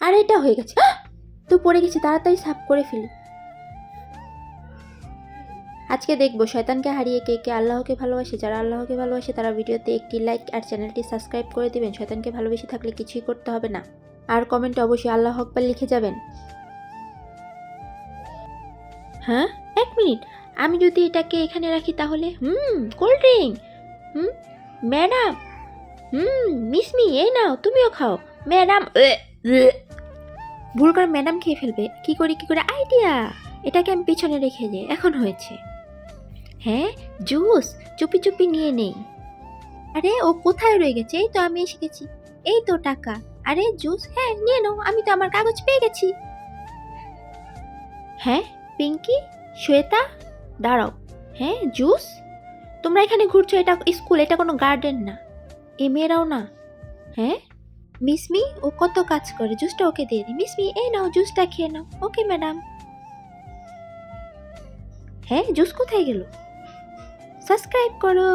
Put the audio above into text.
আর এটা হয়ে গেছে, তো পড়ে গেছে, তাড়াতাড়ি সাফ করে ফেলি। আজকে দেখবো শয়তানকে হারিয়ে কে কে আল্লাহকে ভালোবাসে। যারা আল্লাহকে ভালোবাসে তারা ভিডিওতে একটি লাইক আর চ্যানেলটি সাবস্ক্রাইব করে দিবেন। শয়তানকে ভালোবেসে থাকলে কিছুই করতে হবে না। আর কমেন্টে অবশ্যই আল্লাহ আকবার লিখে যাবেন। হ্যাঁ, 1 মিনিট, আমি যদি এটাকে এখানে রাখি তাহলে কোল্ড ড্রিঙ্ক, ম্যাডাম, মিসমি এই নাও তুমিও খাও। ম্যাডাম, ভুল করে ম্যাডাম খেয়ে ফেলবে। কি করে আইডিয়া, এটাকে আমি পিছনে রেখে যাই, এখন হয়েছে। হ্যাঁ, জুস চুপি চুপি নিয়ে নেই। আরে ও কোথায় রয়ে গেছে, এই তো আমি এসে গেছি। এই তো টাকা, আরে জুস, হ্যাঁ নিয়ে নাও, আমি তো আমার কাগজ পেয়ে গেছি। হ্যাঁ পিঙ্কি, শ্বেতা, দাঁড়াও। হ্যাঁ জুস, তোমরা এখানে ঘুরছো, এটা স্কুল, এটা কোনো গার্ডেন না। এই মেয়েরাও না। হ্যাঁ মিসমি, ও কত কাজ করে, জুসটা ওকে দিয়ে দিই। মিসমি এই নাও, জুসটা খেয়ে নাও। Okay madam. হ্যাঁ জুস কোথায় গেল? সাবস্ক্রাইব করো।